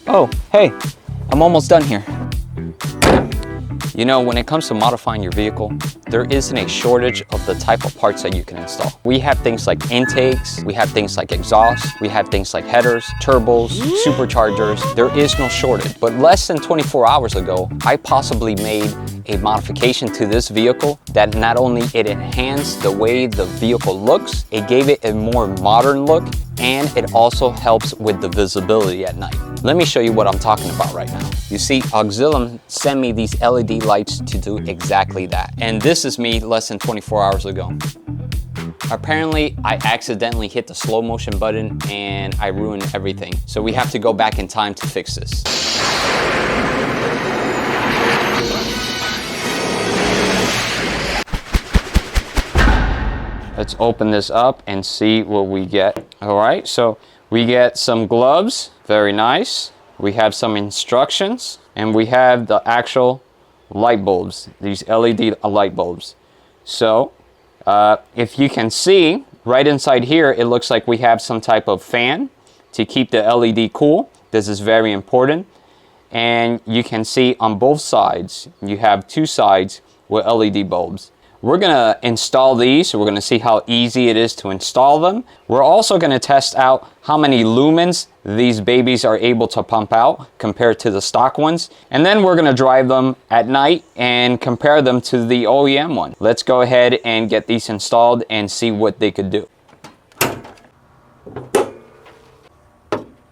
Oh, hey, I'm almost done here. You know, when it comes to modifying your vehicle, there isn't a shortage of the type of parts that you can install. We have things like intakes, we have things like exhaust, we have things like headers, turbos, superchargers. There is no shortage. But less than 24 hours ago, I possibly made a modification to this vehicle that not only it enhanced the way the vehicle looks, it gave it a more modern look, and it also helps with the visibility at night. Let me show you what I'm talking about right now. You see, OXILAM sent me these LED lights to do exactly that. And this is me less than 24 hours ago. Apparently, I accidentally hit the slow motion button and I ruined everything. So we have to go back in time to fix this. Let's open this up and see what we get. All right, so we get some gloves, very nice. We have some instructions, and we have the actual light bulbs, these LED light bulbs. So if you can see, right inside here, it looks like we have some type of fan to keep the LED cool. This is very important. And you can see on both sides, you have two sides with LED bulbs. We're gonna install these, so we're gonna see how easy it is to install them. We're also gonna test out how many lumens these babies are able to pump out compared to the stock ones. And then we're gonna drive them at night and compare them to the OEM one. Let's go ahead and get these installed and see what they could do.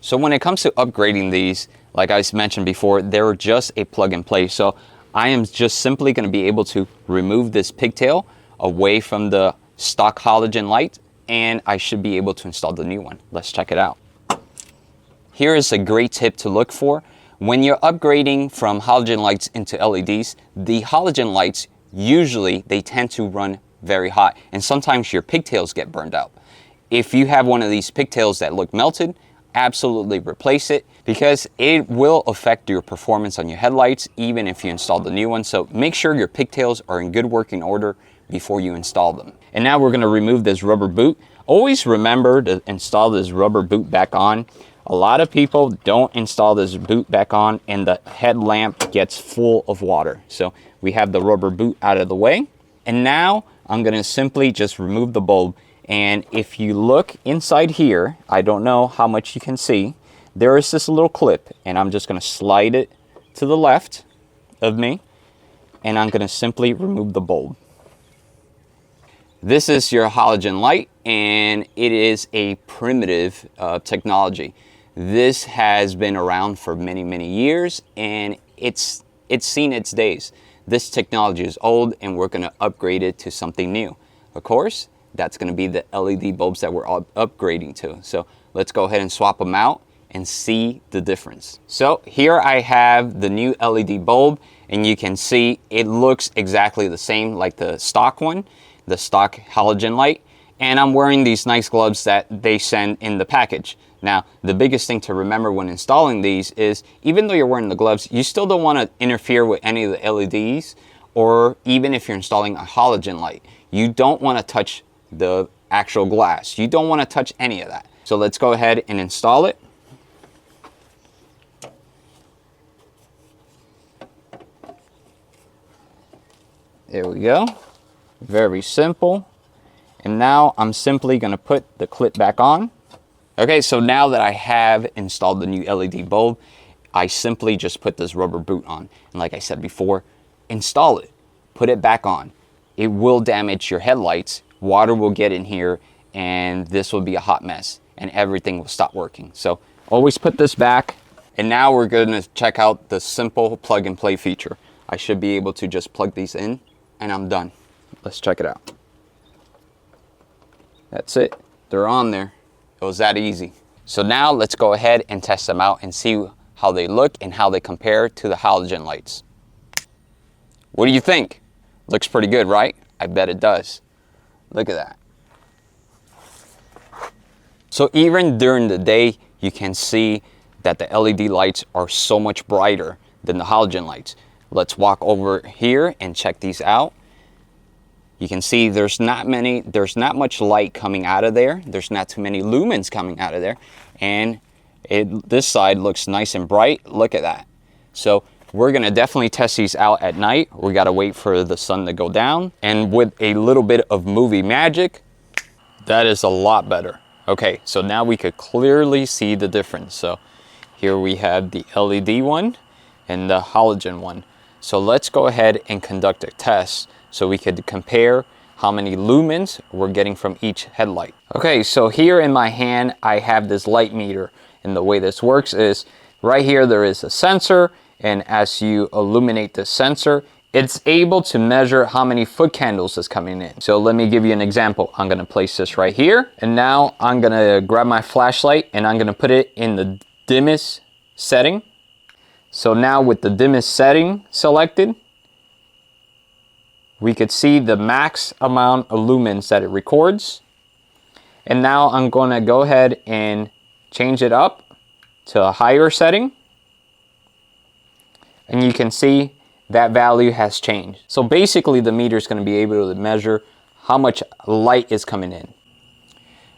So when it comes to upgrading these, like I mentioned before, they're just a plug and play. So I am just simply going to be able to remove this pigtail away from the stock halogen light, and I should be able to install the new one. Let's check it out. Here is a great tip to look for. When you're upgrading from halogen lights into LEDs, the halogen lights, usually they tend to run very hot, and sometimes your pigtails get burned out. If you have one of these pigtails that look melted, absolutely replace it, because it will affect your performance on your headlights even if you install the new one. So make sure your pigtails are in good working order before you install them. And now we're going to remove this rubber boot. Always remember to install this rubber boot back on. A lot of people don't install this boot back on and the headlamp gets full of water. So we have the rubber boot out of the way. And now I'm going to simply just remove the bulb. And if you look inside here, I don't know how much you can see, there is this little clip, and I'm just going to slide it to the left of me, and I'm going to simply remove the bulb. This is your halogen light, and it is a primitive technology. This has been around for many, many years, and it's seen its days. This technology is old, and we're going to upgrade it to something new. Of course, that's going to be the LED bulbs that we're upgrading to. So let's go ahead and swap them out and see the difference. So here I have the new LED bulb, and you can see it looks exactly the same like the stock one, the stock halogen light. And I'm wearing these nice gloves that they send in the package. Now, the biggest thing to remember when installing these is, even though you're wearing the gloves, you still don't want to interfere with any of the LEDs, or even if you're installing a halogen light, you don't want to touch the actual glass. You don't want to touch any of that. So let's go ahead and install it. There we go. Very simple. And now I'm simply going to put the clip back on. Okay, so now that I have installed the new LED bulb, I simply just put this rubber boot on. And like I said before, install it. Put it back on. It will damage your headlights. Water will get in here, and this will be a hot mess, and everything will stop working. So always put this back. And now we're going to check out the simple plug and play feature. I should be able to just plug these in, and I'm done. Let's check it out. That's it. They're on there. It was that easy. So now let's go ahead and test them out and see how they look and how they compare to the halogen lights. What do you think? Looks pretty good, right? I bet it does. Look at that. So even during the day, you can see that the LED lights are so much brighter than the halogen lights. Let's walk over here and check these out. You can see there's not much light coming out of there. There's not too many lumens coming out of there. And This side looks nice and bright. Look at that. So we're gonna definitely test these out at night. We gotta wait for the sun to go down. And with a little bit of movie magic, that is a lot better. Okay, so now we could clearly see the difference. So here we have the LED one and the halogen one. So let's go ahead and conduct a test so we could compare how many lumens we're getting from each headlight. Okay, so here in my hand, I have this light meter. And the way this works is right here, there is a sensor. And as you illuminate the sensor, it's able to measure how many foot candles is coming in. So let me give you an example. I'm gonna place this right here. And now I'm gonna grab my flashlight and I'm gonna put it in the dimmest setting. So now with the dimmest setting selected, we could see the max amount of lumens that it records. And now I'm gonna go ahead and change it up to a higher setting. And you can see that value has changed. So basically the meter is gonna be able to measure how much light is coming in.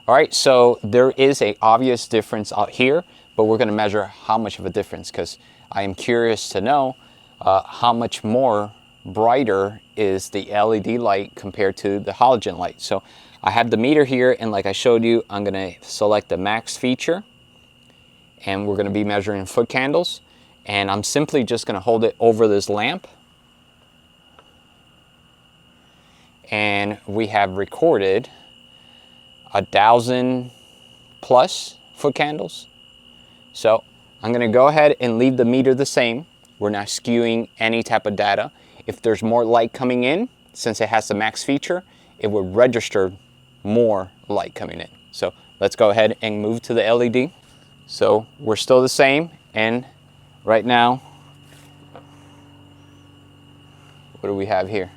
All right, so there is an obvious difference out here, but we're gonna measure how much of a difference, because I am curious to know how much more brighter is the LED light compared to the halogen light. So I have the meter here, and like I showed you, I'm gonna select the max feature, and we're gonna be measuring foot candles. And I'm simply just gonna hold it over this lamp. And we have recorded 1,000 plus foot candles. So I'm gonna go ahead and leave the meter the same. We're not skewing any type of data. If there's more light coming in, since it has the max feature, it would register more light coming in. So let's go ahead and move to the LED. So we're still the same, and right now, what do we have here?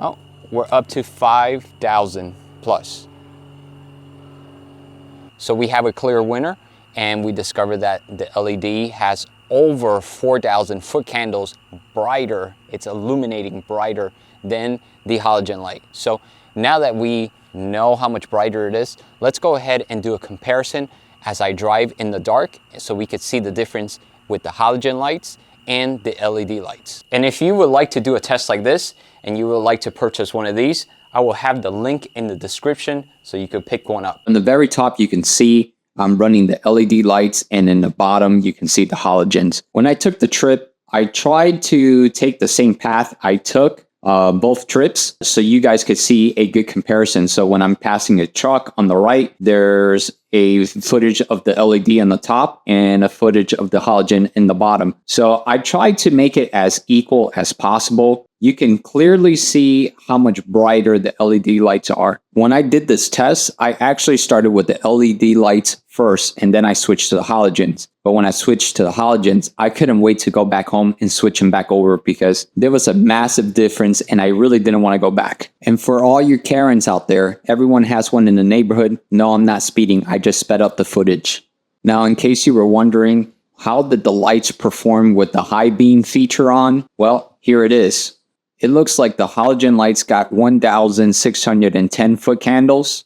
Oh, we're up to 5,000 plus. So we have a clear winner, and we discovered that the LED has over 4,000 foot candles brighter. It's illuminating brighter than the halogen light. So now that we know how much brighter it is, let's go ahead and do a comparison as I drive in the dark so we could see the difference with the halogen lights and the LED lights. And if you would like to do a test like this and you would like to purchase one of these, I will have the link in the description so you could pick one up. On the very top, you can see I'm running the LED lights, and in the bottom, you can see the halogens. When I took the trip, I tried to take the same path I took both trips so you guys could see a good comparison. So when I'm passing a truck on the right, there's a footage of the LED on the top and a footage of the halogen in the bottom. So I tried to make it as equal as possible. You can clearly see how much brighter the LED lights are. When I did this test, I actually started with the LED lights first, and then I switched to the halogens. But when I switched to the halogens, I couldn't wait to go back home and switch them back over because there was a massive difference and I really didn't want to go back. And for all you Karens out there, everyone has one in the neighborhood. No, I'm not speeding. I just sped up the footage. Now, in case you were wondering, how did the lights perform with the high beam feature on? Well, here it is. It looks like the halogen lights got 1,610 foot candles,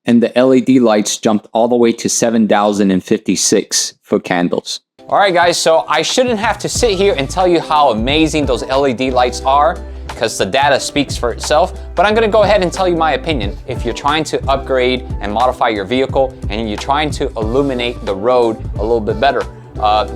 and the LED lights jumped all the way to 7,056 foot candles. All right, guys, so I shouldn't have to sit here and tell you how amazing those LED lights are, because the data speaks for itself, but I'm gonna go ahead and tell you my opinion. If you're trying to upgrade and modify your vehicle and you're trying to illuminate the road a little bit better,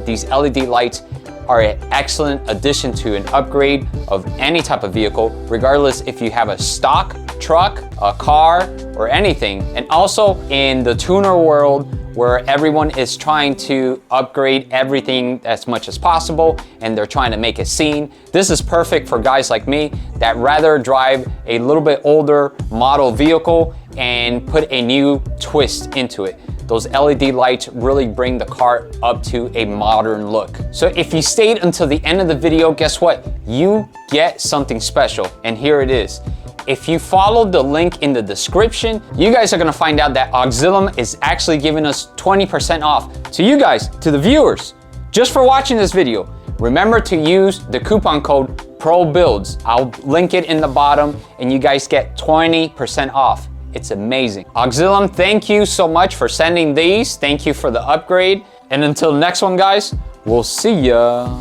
these LED lights are an excellent addition to an upgrade of any type of vehicle, regardless if you have a stock truck, a car, or anything. And also in the tuner world, where everyone is trying to upgrade everything as much as possible and they're trying to make a scene, this is perfect for guys like me that rather drive a little bit older model vehicle and put a new twist into it. Those LED lights really bring the car up to a modern look. So if you stayed until the end of the video, guess what? You get something special, and here it is. If you follow the link in the description, you guys are gonna find out that OXILAM is actually giving us 20% off to you guys, to the viewers, just for watching this video. Remember to use the coupon code PROBUILDS. I'll link it in the bottom, and you guys get 20% off. It's amazing. OXILAM, thank you so much for sending these. Thank you for the upgrade. And until next one, guys, we'll see ya.